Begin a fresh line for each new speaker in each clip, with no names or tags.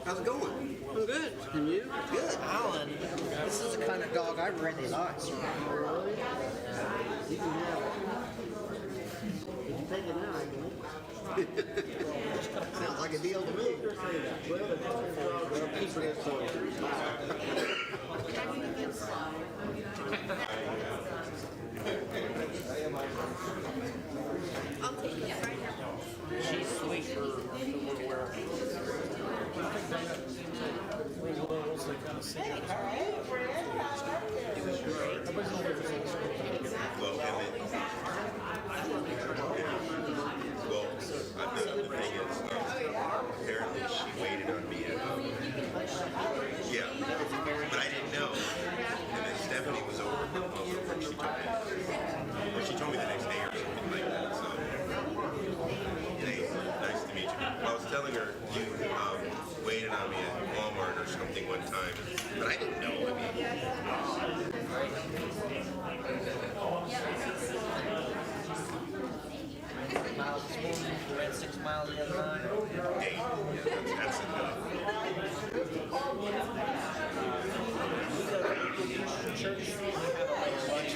How's it going? I'm good. And you? Good.
Alan, this is the kind of dog I really like.
You can have it. If you take it now, I can. Sounds like a deal to me. Keep it so.
She's sweet for little wear.
The thing is, apparently she waited on me. Yeah, but I didn't know. And then Stephanie was over when she told me. Or she told me the next day or something like that. So, hey, nice to meet you. I was telling her you waited on me at Walmart or something one time, but I didn't know.
Miles this morning, we ran 6 miles the other night.
Hey, that's enough.
Church, we have a lunch.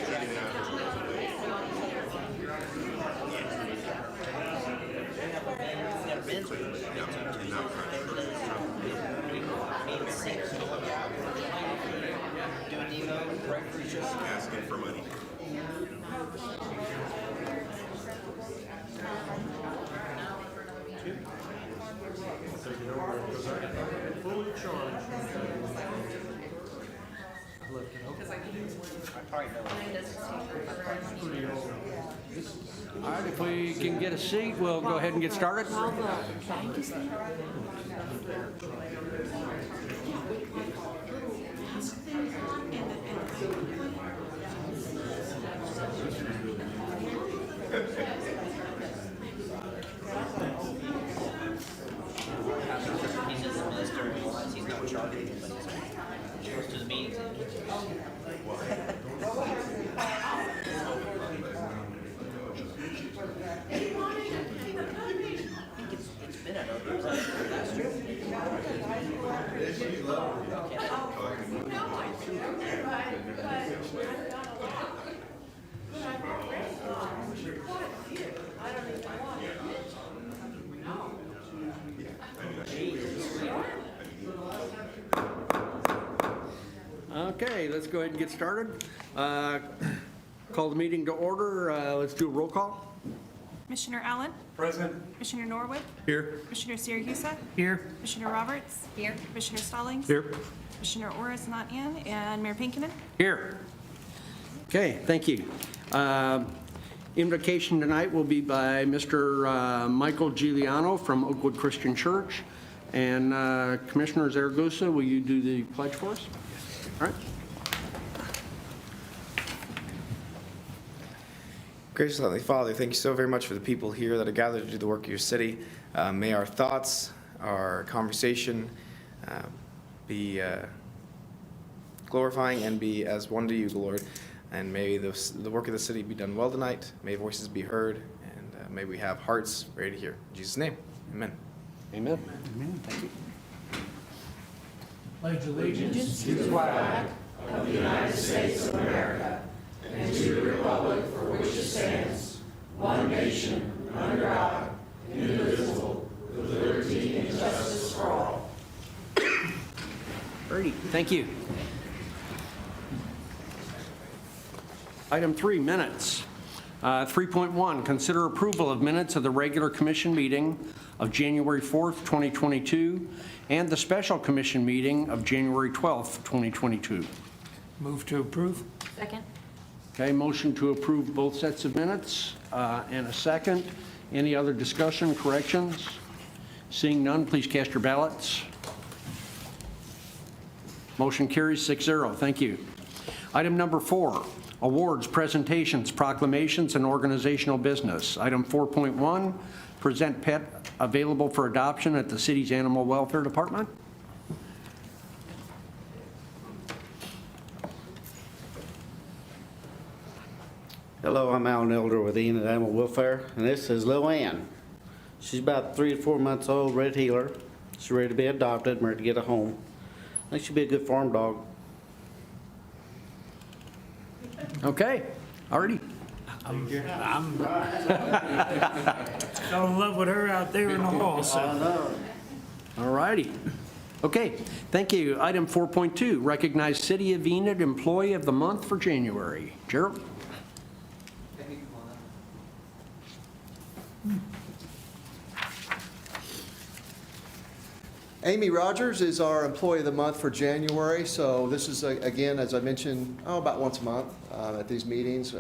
Never been to it. Do an email, breakfast, just
Asking for money.
Fully charged.
I probably know.
All right, if we can get a seat, we'll go ahead and get started.
He's just a minister and he's not charging, but he goes to the meetings. It's been at others last year.
Okay, let's go ahead and get started. Call the meeting to order. Let's do a roll call.
Commissioner Allen?
Present.
Commissioner Norwood?
Here.
Commissioner Syracuse?
Here.
Commissioner Roberts? Here. Commissioner Stallings?
Here.
Commissioner Orr is not in, and Mayor Pinkinen?
Here. Okay, thank you. Invocation tonight will be by Mr. Michael Giuliano from Oakwood Christian Church. And Commissioner Zaragoza, will you do the pledge for us? All right.
Gracious Heavenly Father, thank you so very much for the people here that are gathered to do the work of your city. May our thoughts, our conversation be glorifying and be as one to you, Lord. And may the work of the city be done well tonight. May voices be heard, and may we have hearts ready to hear. In Jesus' name, amen.
Amen. Amen. Thank you.
Pledge allegiance to the flag of the United States of America and to the republic for which it stands, one nation, under God, indivisible, with liberty and justice for all.
Bertie, thank you. Item 3, minutes. 3.1, consider approval of minutes of the regular commission meeting of January 4th, 2022, and the special commission meeting of January 12th, 2022.
Move to approve.
Second.
Okay, motion to approve both sets of minutes and a second. Any other discussion, corrections? Seeing none, please cast your ballots. Motion carries 6-0. Thank you. Item number 4, awards, presentations, proclamations, and organizational business. Item 4.1, present pet available for adoption at the city's Animal Welfare Department.
Hello, I'm Alan Elder with Enid Animal Welfare, and this is Lil Ann. She's about 3 to 4 months old, red heeler. She's ready to be adopted, ready to get a home. I think she'll be a good farm dog.
Okay, Artie.
I'm fell in love with her out there in the hall, so.
All righty. Okay, thank you. Item 4.2, recognize City of Enid Employee of the Month for January. Gerald?
Amy Rogers is our Employee of the Month for January. So this is, again, as I mentioned, about once a month at these meetings.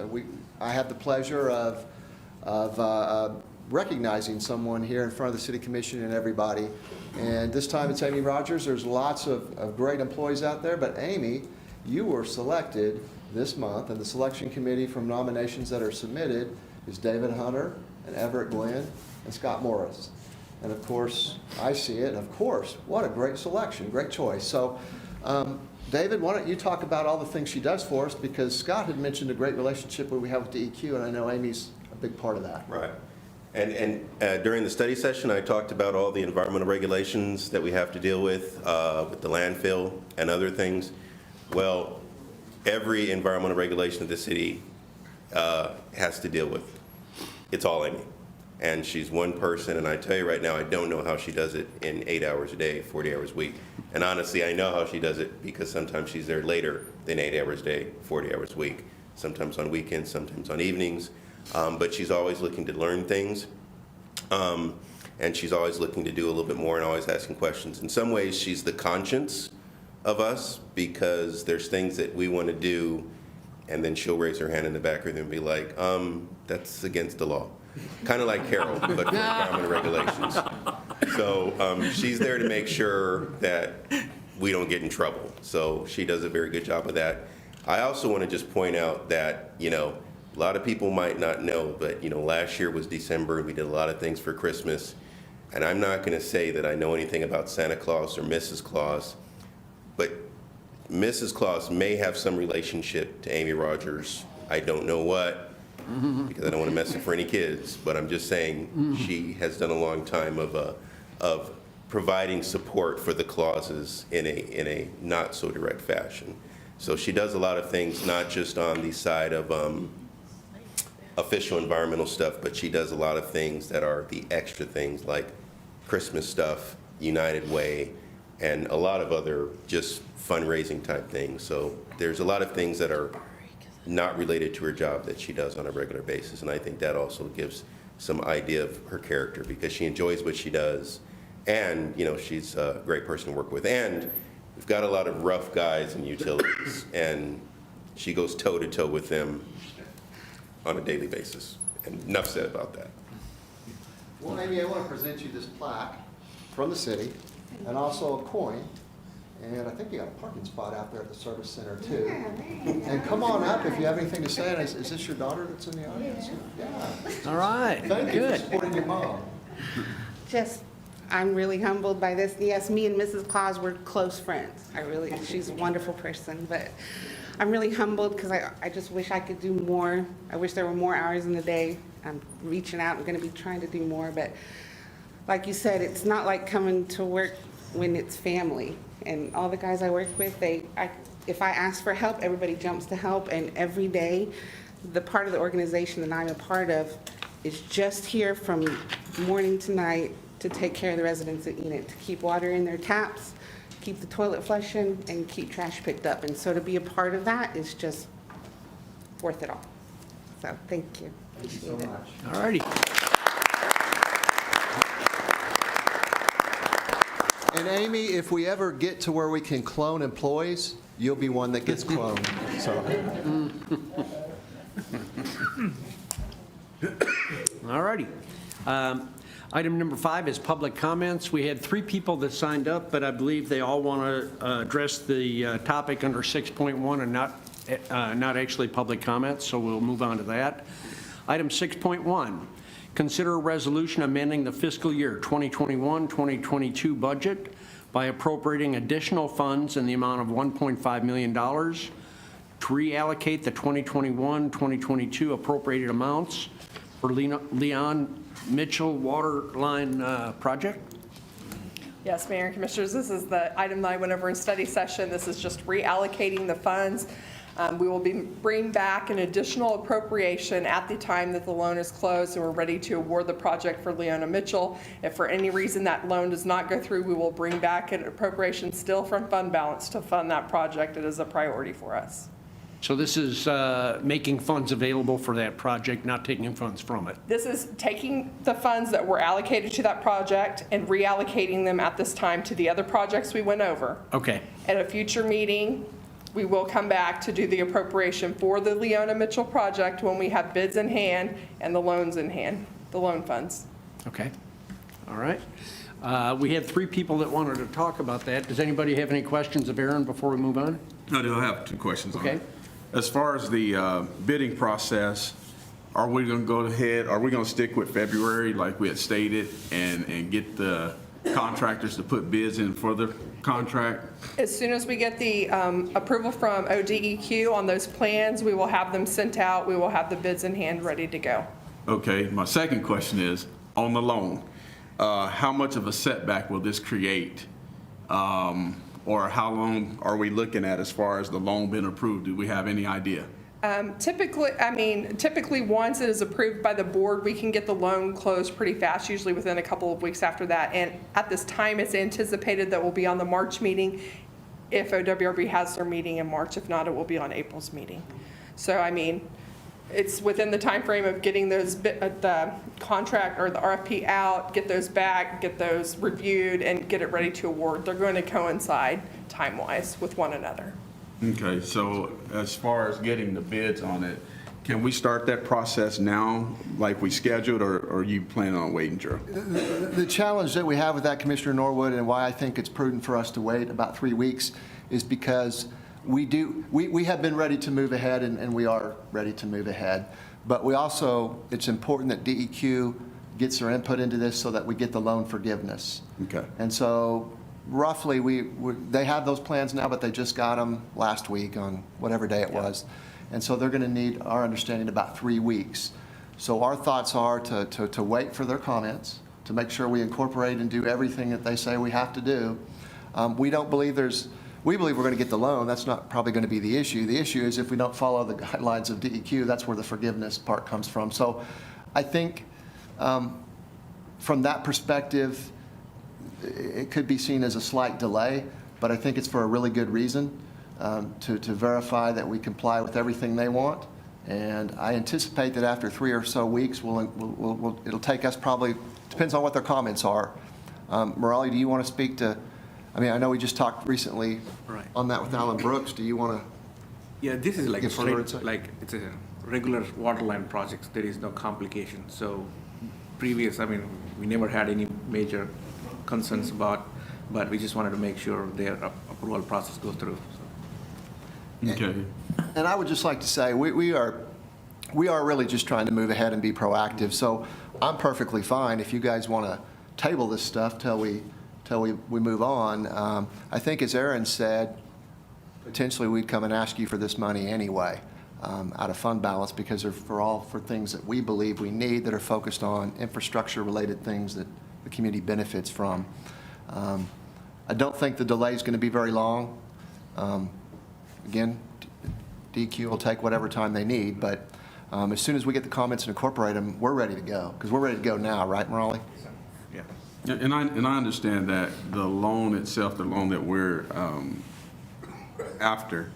I had the pleasure of recognizing someone here in front of the City Commission and everybody. And this time it's Amy Rogers. There's lots of great employees out there, but Amy, you were selected this month, and the selection committee from nominations that are submitted is David Hunter and Everett Glenn and Scott Morris. And of course, I see it, and of course, what a great selection, great choice. So, David, why don't you talk about all the things she does for us, because Scott had mentioned a great relationship that we have with the EQ, and I know Amy's a big part of that.
Right. And during the study session, I talked about all the environmental regulations that we have to deal with the landfill and other things. Well, every environmental regulation that the city has to deal with, it's all Amy. And she's one person, and I tell you right now, I don't know how she does it in 8 hours a day, 40 hours a week. And honestly, I know how she does it because sometimes she's there later than 8 hours a day, 40 hours a week, sometimes on weekends, sometimes on evenings. But she's always looking to learn things, and she's always looking to do a little bit more and always asking questions. In some ways, she's the conscience of us, because there's things that we want to do, and then she'll raise her hand in the back of her and be like, that's against the law. Kind of like Carol, but for environmental regulations. So she's there to make sure that we don't get in trouble. So she does a very good job of that. I also want to just point out that, a lot of people might not know, but, last year was December, and we did a lot of things for Christmas. And I'm not going to say that I know anything about Santa Claus or Mrs. Claus, but Mrs. Claus may have some relationship to Amy Rogers. I don't know what, because I don't want to mess it for any kids, but I'm just saying she has done a long time of providing support for the Clauses in a not so direct fashion. So she does a lot of things, not just on the side of official environmental stuff, but she does a lot of things that are the extra things, like Christmas stuff, United Way, and a lot of other just fundraising type things. So there's a lot of things that are not related to her job that she does on a regular basis, and I think that also gives some idea of her character, because she enjoys what she does, and she's a great person to work with. And we've got a lot of rough guys in utilities, and she goes toe to toe with them on a daily basis. And enough said about that.
Well, Amy, I want to present you this plaque from the city, and also a coin. And I think you got a parking spot out there at the service center too. And come on up if you have anything to say. And is this your daughter that's in the audience? Yeah.
All right,
Thank you for
good.
supporting your mom.
I'm really humbled by this. Yes, me and Mrs. Claus were close friends. She's a wonderful person, but I'm really humbled because I just wish I could do more. I wish there were more hours in the day. I'm reaching out. I'm going to be trying to do more, but like you said, it's not like coming to work when it's family. And all the guys I work with, if I ask for help, everybody jumps to help. And every day, the part of the organization that I'm a part of is just here from morning to night to take care of the residents of Enid, to keep water in their taps, keep the toilet flushing, and keep trash picked up. And so to be a part of that is just worth it all. So thank you.
Thank you so much.
All righty.
And Amy, if we ever get to where we can clone employees, you'll be one that gets cloned. So.
All righty. Item number 5 is public comments. We had 3 people that signed up, but I believe they all want to address the topic under 6.1 and not actually public comments, so we'll move on to that. Item 6.1, consider a resolution amending the fiscal year 2021-2022 budget by appropriating additional funds in the amount of $1.5 million to reallocate the 2021-2022 appropriated amounts for Leon Mitchell Waterline project.
Yes, Mayor and Commissioners, this is the item that I went over in study session. This is just reallocating the funds. We will be bringing back an additional appropriation at the time that the loan is closed and we're ready to award the project for Leona Mitchell. If for any reason that loan does not go through, we will bring back an appropriation still from fund balance to fund that project. It is a priority for us.
So this is making funds available for that project, not taking funds from it.
This is taking the funds that were allocated to that project and reallocating them at this time to the other projects we went over.
Okay.
At a future meeting, we will come back to do the appropriation for the Leona Mitchell project when we have bids in hand and the loans in hand, the loan funds.
Okay. All right. We have 3 people that wanted to talk about that. Does anybody have any questions of Aaron before we move on?
I do have 2 questions on
Okay.
it. As far as the bidding process, are we going to go ahead, are we going to stick with February like we had stated and get the contractors to put bids in for the contract?
As soon as we get the approval from ODEQ on those plans, we will have them sent out. We will have the bids in hand ready to go.
Okay, my second question is, on the loan, how much of a setback will this create? Or how long are we looking at as far as the loan being approved? Do we have any idea?
Typically, once it is approved by the board, we can get the loan closed pretty fast, usually within a couple of weeks after that. And at this time, it's anticipated that we'll be on the March meeting if OWRB has their meeting in March. If not, it will be on April's meeting. So, it's within the time frame of getting those the contract or the RFP out, get those back, get those reviewed, and get it ready to award. They're going to coincide time-wise with one another.
Okay, so as far as getting the bids on it, can we start that process now like we scheduled, or are you planning on waiting, Gerald?
The challenge that we have with that, Commissioner Norwood, and why I think it's prudent for us to wait about 3 weeks is because we have been ready to move ahead, and we are ready to move ahead. But we also, it's important that DEQ gets their input into this so that we get the loan forgiveness.
Okay.
And so roughly, they have those plans now, but they just got them last week on whatever day it was. And so they're going to need, our understanding, about 3 weeks. So our thoughts are to wait for their comments, to make sure we incorporate and do everything that they say we have to do. We believe we're going to get the loan. That's not probably going to be the issue. The issue is if we don't follow the guidelines of DEQ, that's where the forgiveness part comes from. So I think from that perspective, it could be seen as a slight delay, but I think it's for a really good reason, to verify that we comply with everything they want. And I anticipate that after 3 or so weeks, it'll take us probably, depends on what their comments are. Morali, do you want to speak to, I know we just talked recently on that with Alan Brooks. Do you want to?
Yeah, this is like
Give further insight?
it's a regular water line project. There is no complication. So we never had any major concerns about, but we just wanted to make sure their approval process goes through. So.
Okay.
And I would just like to say, we are really just trying to move ahead and be proactive. So I'm perfectly fine if you guys want to table this stuff till we move on. I think, as Aaron said, potentially we'd come and ask you for this money anyway, out of fund balance, because they're for things that we believe we need that are focused on infrastructure-related things that the community benefits from. I don't think the delay is going to be very long. Again, DEQ will take whatever time they need, but as soon as we get the comments and incorporate them, we're ready to go, because we're ready to go now, right, Morali?
Yeah.
And I understand that the loan itself, the loan that we're after,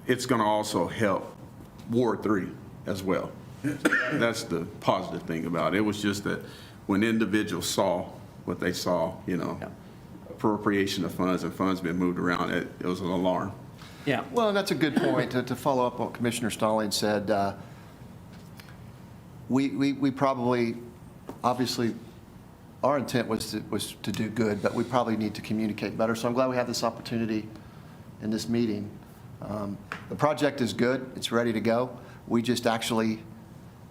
it's going to also help Ward 3 as well. That's the positive thing about it. It was just that when individuals saw what they saw, appropriation of funds and funds being moved around, it was an alarm.
Yeah.
Well, and that's a good point. To follow up on what Commissioner Stallings said, we probably, obviously, our intent was to do good, but we probably need to communicate better. So I'm glad we have this opportunity in this meeting. The project is good. It's ready to go. We just actually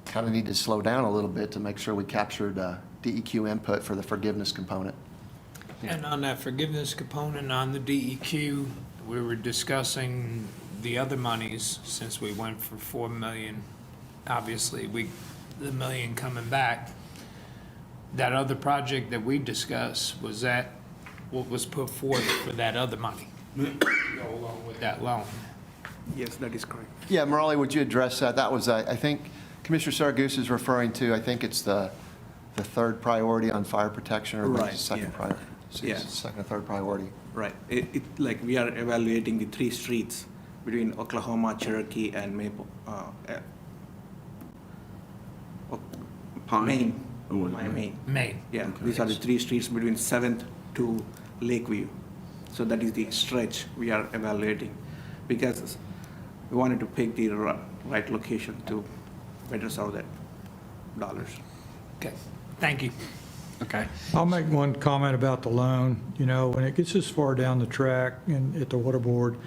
kind of need to slow down a little bit to make sure we captured DEQ input for the forgiveness component.
And on that forgiveness component on the DEQ, we were discussing the other monies, since we went for 4 million, obviously, the million coming back. That other project that we discussed, was that what was put forth for that other money? Go along with that loan?
Yes, that is correct.
Yeah, Morale, would you address that? That was, I think, Commissioner Saragus is referring to, I think it's the third priority on fire protection, or
Right,
the second
yeah.
priority?
Yeah.
Second or third priority.
Right. Like we are evaluating the 3 streets between Oklahoma, Cherokee, and Maple,
Pine?
Maine.
Or what?
Maine.
Maine.
Yeah, these are the 3 streets between 7th to Lakeview. So that is the stretch we are evaluating, because we wanted to pick the right location to better serve that dollars.
Okay, thank you.
Okay.
I'll make one comment about the loan. You know, when it gets this far down the track and at the water board,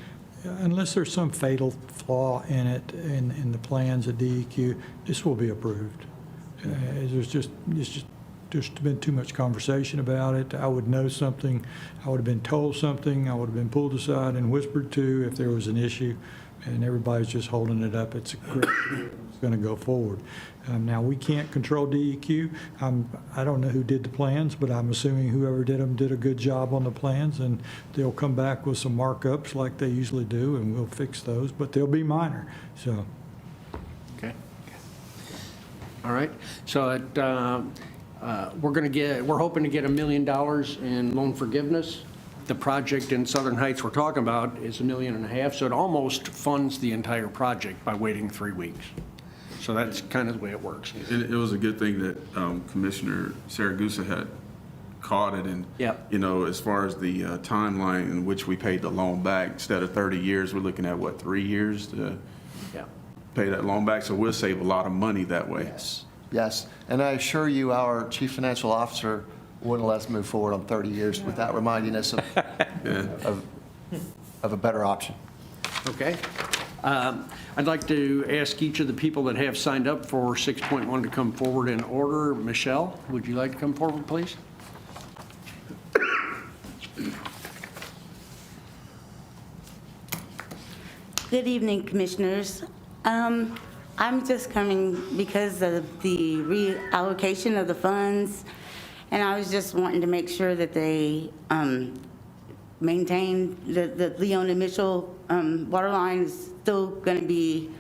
unless there's some fatal flaw in it, in the plans at DEQ, this will be approved. There's been too much conversation about it. I would know something, I would have been told something, I would have been pulled aside and whispered to if there was an issue, and everybody's just holding it up. It's going to go forward. Now, we can't control DEQ. I don't know who did the plans, but I'm assuming whoever did them did a good job on the plans, and they'll come back with some markups like they usually do, and we'll fix those, but they'll be minor, so.
Okay. All right. So we're hoping to get $1 million in loan forgiveness. The project in Southern Heights we're talking about is $1.5 million, so it almost funds the entire project by waiting 3 weeks. So that's kind of the way it works.
It was a good thing that Commissioner Saragusa had caught it, and,
Yep.
you know, as far as the timeline in which we paid the loan back, instead of 30 years, we're looking at, what, 3 years to
Yeah.
pay that loan back, so we'll save a lot of money that way.
Yes, and I assure you, our Chief Financial Officer wouldn't let us move forward on 30 years without reminding us of a better option.
Okay. I'd like to ask each of the people that have signed up for 6.1 to come forward in order. Michelle, would you like to come forward, please?
Good evening, Commissioners. I'm just coming because of the reallocation of the funds, and I was just wanting to make sure that they maintain the Leon and Mitchell water line is still going to be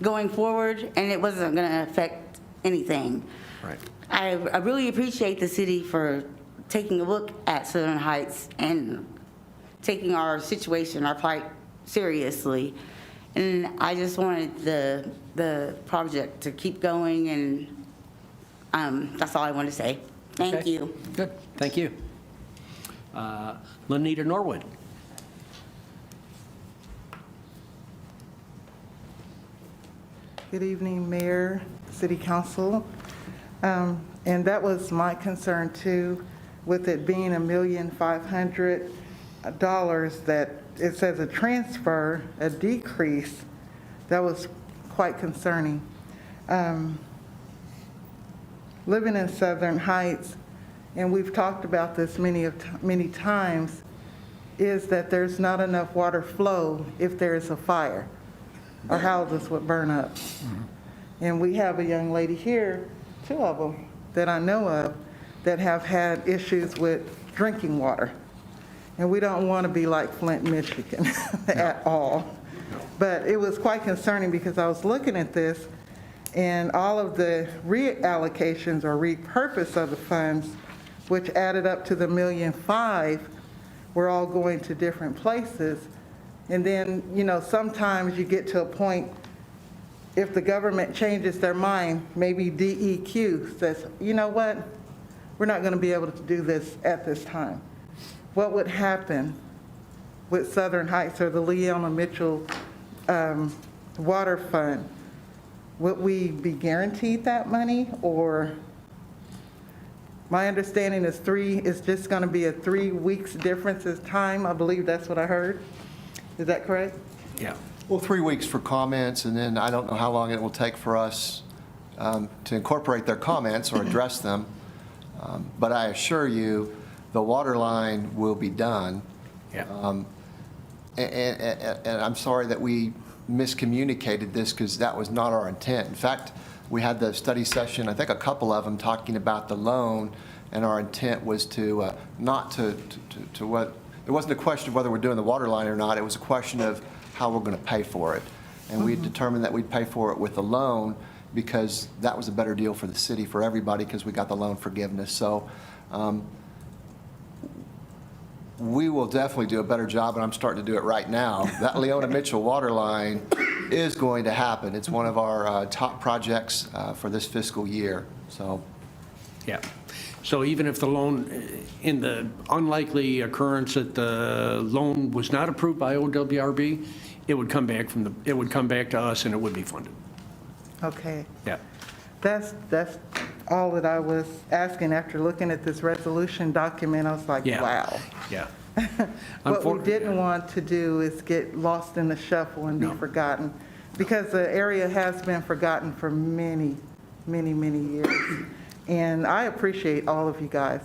going forward, and it wasn't going to affect anything.
Right.
I really appreciate the city for taking a look at Southern Heights and taking our situation, our plight seriously. And I just wanted the project to keep going, and that's all I want to say. Thank
Okay.
you.
Good, thank you. Lenita Norwood.
Good evening, Mayor, City Council. And that was my concern too, with it being $1,500,000, that it says a transfer, a decrease. That was quite concerning. Living in Southern Heights, and we've talked about this many times, is that there's not enough water flow if there is a fire. Our houses would burn up. And we have a young lady here, 2 of them, that I know of, that have had issues with drinking water. And we don't want to be like Flint, Michigan at all. But it was quite concerning because I was looking at this, and all of the reallocations or repurpose of the funds, which added up to the $1.5 million, were all going to different places. And then, you know, sometimes you get to a point, if the government changes their mind, maybe DEQ says, you know what, we're not going to be able to do this at this time. What would happen with Southern Heights or the Leona Mitchell Water Fund? Would we be guaranteed that money, or? My understanding is it's just going to be a 3 weeks difference in time. I believe that's what I heard. Is that correct?
Yeah.
Well, 3 weeks for comments, and then I don't know how long it will take for us to incorporate their comments or address them. But I assure you, the water line will be done.
Yeah.
and I'm sorry that we miscommunicated this because that was not our intent. In fact, we had the study session, I think a couple of them, talking about the loan, and our intent was to not to what, it wasn't a question of whether we're doing the water line or not, it was a question of how we're going to pay for it. And we determined that we'd pay for it with a loan because that was a better deal for the city, for everybody, because we got the loan forgiveness. So we will definitely do a better job, and I'm starting to do it right now. That Leona Mitchell water line is going to happen. It's one of our top projects for this fiscal year, so.
Yeah. So even if the loan, in the unlikely occurrence that the loan was not approved by OWRB, it would come back it would come back to us and it would be funded.
Okay.
Yeah.
That's all that I was asking after looking at this resolution document. I was like,
Yeah.
wow.
Yeah.
What we didn't want to do is get lost in the shuffle and be forgotten, because the area has been forgotten for many, many, many years. And I appreciate all of you guys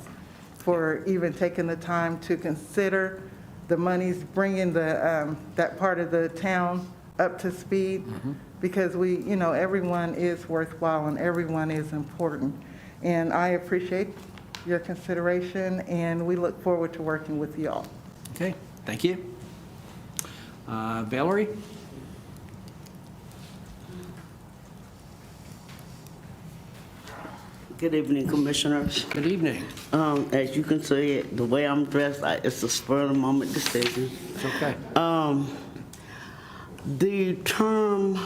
for even taking the time to consider the monies, bringing that part of the town up to speed, because everyone is worthwhile and everyone is important. And I appreciate your consideration, and we look forward to working with you all.
Okay, thank you. Valerie?
Good evening, Commissioners.
Good evening.
As you can see, the way I'm dressed, it's a spur-of-the-moment decision.
It's okay.
The term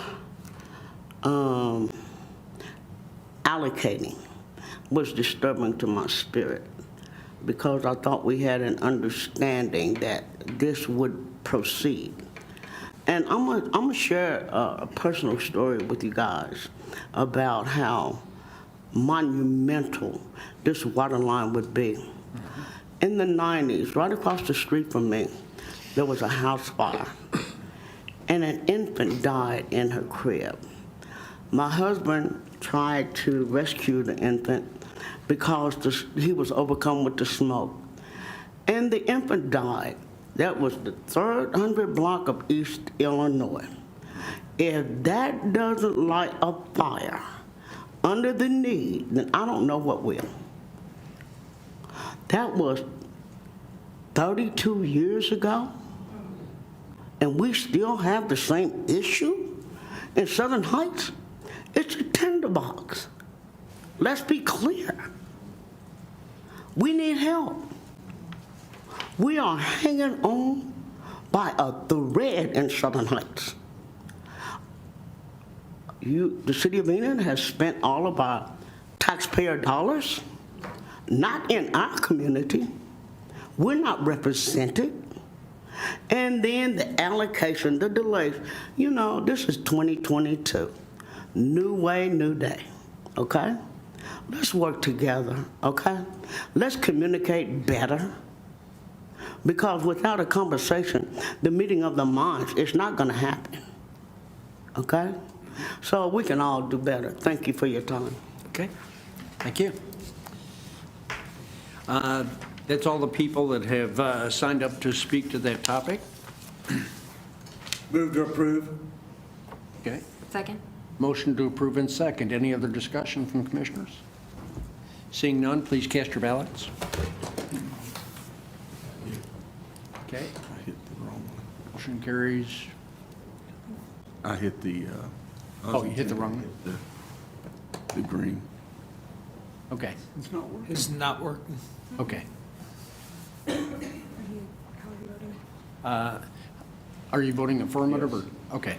allocating was disturbing to my spirit, because I thought we had an understanding that this would proceed. And I'm gonna share a personal story with you guys about how monumental this water line would be. In the 90s, right across the street from me, there was a house fire, and an infant died in her crib. My husband tried to rescue the infant because he was overcome with the smoke, and the infant died. That was the 300 block of East Illinois. If that doesn't light a fire under the knee, then I don't know what will. That was 32 years ago, and we still have the same issue in Southern Heights. It's a tinderbox. Let's be clear. We need help. We are hanging on by a thread in Southern Heights. The city of Enid has spent all of our taxpayer dollars, not in our community. We're not represented. And then the allocation, the delays. This is 2022. New way, new day, okay? Let's work together, okay? Let's communicate better. Because without a conversation, the meeting of the minds is not gonna happen, okay? So we can all do better. Thank you for your time.
Okay, thank you. That's all the people that have signed up to speak to that topic.
Move to approve.
Okay,
Second.
motion to approve in second. Any other discussion from commissioners? Seeing none, please cast your ballots. Okay,
I hit the wrong one.
motion carries.
I hit the.
Oh, you hit the wrong one?
The green.
Okay,
It's not working.
okay. Are you voting affirmative or? Okay.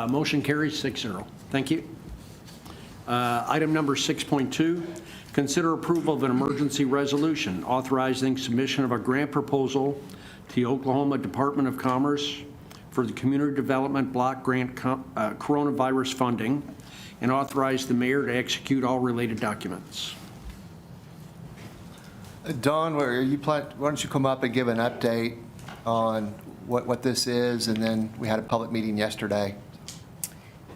Motion carries 6-0. Thank you. Item number 6.2, consider approval of an emergency resolution authorizing submission of a grant proposal to the Oklahoma Department of Commerce for the Community Development Block Grant coronavirus funding, and authorize the mayor to execute all related documents.
Don, why don't you come up and give an update on what this is, and then we had a public meeting yesterday.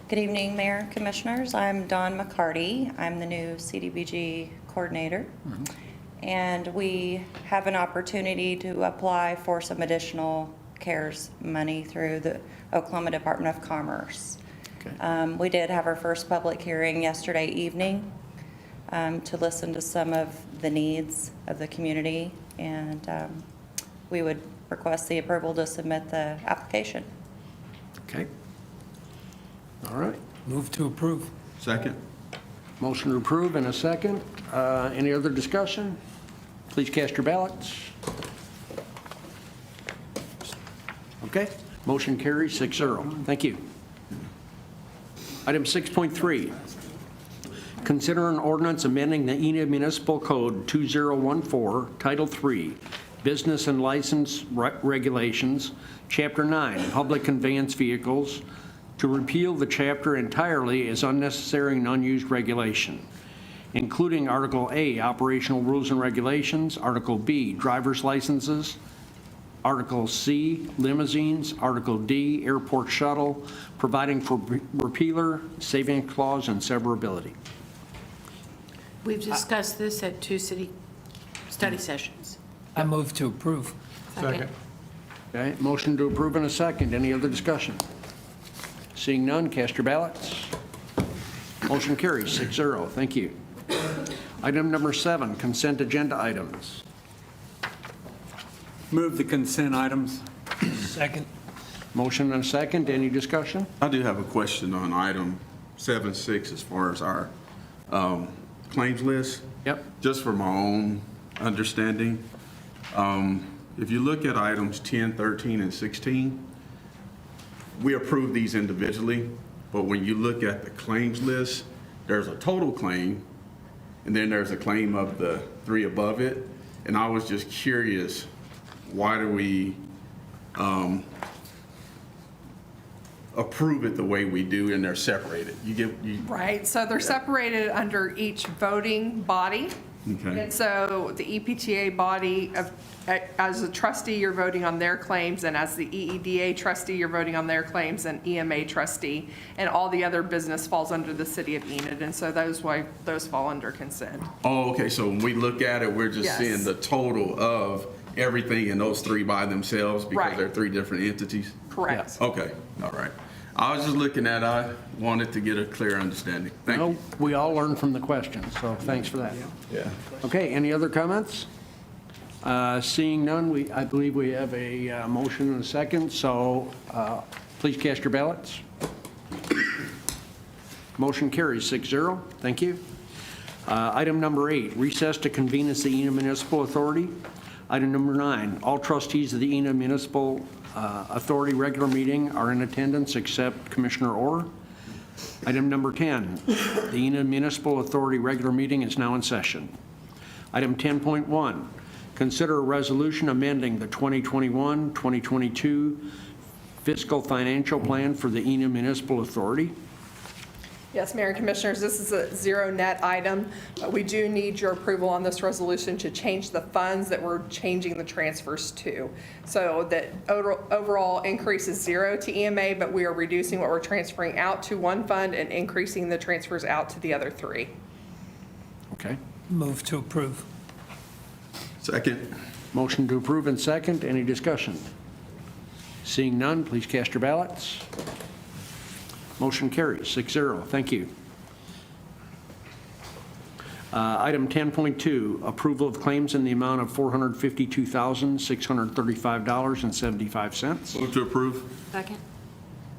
Good evening, Mayor, Commissioners. I'm Dawn McCarty. I'm the new CDBG coordinator. And we have an opportunity to apply for some additional CARES money through the Oklahoma Department of Commerce.
Okay.
We did have our first public hearing yesterday evening to listen to some of the needs of the community, and we would request the approval to submit the application.
Okay. All right.
Move to approve.
Second?
Motion to approve in a second. Any other discussion? Please cast your ballots. Okay, motion carries 6-0. Thank you. Item 6.3, consider an ordinance amending the Enid Municipal Code 2014, Title 3, Business and License Regulations, Chapter 9, Public Conveyance Vehicles, to repeal the chapter entirely as unnecessary and unused regulation, including Article A, Operational Rules and Regulations, Article B, Driver's Licenses, Article C, Limousines, Article D, Airport Shuttle, providing for repealer, savings clause, and severability.
We've discussed this at 2 city study sessions.
I move to approve.
Second.
Okay, motion to approve in a second. Any other discussion? Seeing none, cast your ballots. Motion carries 6-0. Thank you. Item number 7, consent agenda items.
Move the consent items.
Second.
Motion and a second. Any discussion?
I do have a question on item 7.6 as far as our claims list.
Yep.
Just for my own understanding, if you look at items 10, 13, and 16, we approve these individually, but when you look at the claims list, there's a total claim, and then there's a claim of the 3 above it, and I was just curious, why do we approve it the way we do, and they're separated?
Right, so they're separated under each voting body.
Okay.
And so the EPTA body, as a trustee, you're voting on their claims, and as the EEDA trustee, you're voting on their claims, and EMA trustee, and all the other business falls under the city of Enid, and so those fall under consent.
Oh, okay, so when we look at it, we're just
Yes.
seeing the total of everything in those 3 by themselves because
Right.
they're 3 different entities?
Correct.
Okay, all right. I was just looking at, I wanted to get a clear understanding. Thank you.
No, we all learned from the questions, so thanks for that.
Yeah.
Okay, any other comments? Seeing none, I believe we have a motion and a second, so please cast your ballots. Motion carries 6-0. Thank you. Item number 8, recess to convene as the Enid Municipal Authority. Item number 9, all trustees of the Enid Municipal Authority regular meeting are in attendance except Commissioner Orr. Item number 10, the Enid Municipal Authority regular meeting is now in session. Item 10.1, consider a resolution amending the 2021-2022 fiscal financial plan for the Enid Municipal Authority.
Yes, Mayor and Commissioners, this is a zero net item, but we do need your approval on this resolution to change the funds that we're changing the transfers to. So that overall increase is 0 to EMA, but we are reducing what we're transferring out to one fund and increasing the transfers out to the other 3.
Okay.
Move to approve.
Second.
Motion to approve and second. Any discussion? Seeing none, please cast your ballots. Motion carries 6-0. Thank you. Item 10.2, approval of claims in the amount of $452,635.75.
Move to approve.
Second.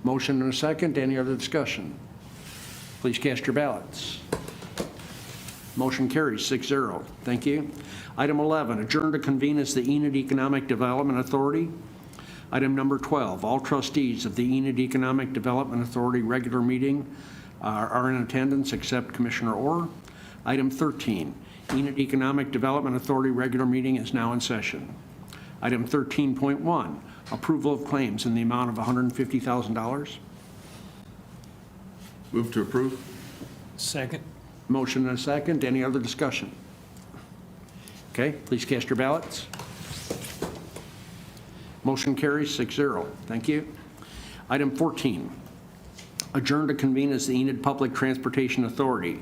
Motion and a second. Any other discussion? Please cast your ballots. Motion carries 6-0. Thank you. Item 11, adjourn to convene as the Enid Economic Development Authority. Item number 12, all trustees of the Enid Economic Development Authority regular meeting are in attendance except Commissioner Orr. Item 13, Enid Economic Development Authority regular meeting is now in session. Item 13.1, approval of claims in the amount of $150,000.
Move to approve.
Second.
Motion and a second. Any other discussion? Okay, please cast your ballots. Motion carries 6-0. Thank you. Item 14, adjourn to convene as the Enid Public Transportation Authority.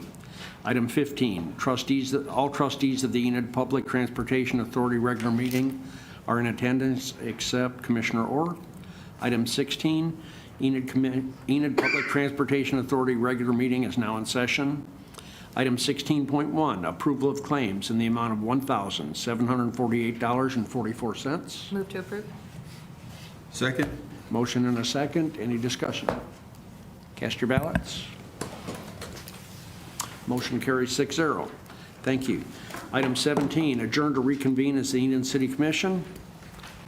Item 15, all trustees of the Enid Public Transportation Authority regular meeting are in attendance except Commissioner Orr. Item 16, Enid Public Transportation Authority regular meeting is now in session. Item 16.1, approval of claims in the amount of $1,748.44.
Move to approve.
Second?
Motion and a second. Any discussion? Cast your ballots. Motion carries 6-0. Thank you. Item 17, adjourn to reconvene as the Enid City Commission.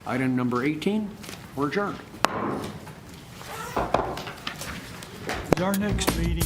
Item number 18, we're adjourned.
Is our next meeting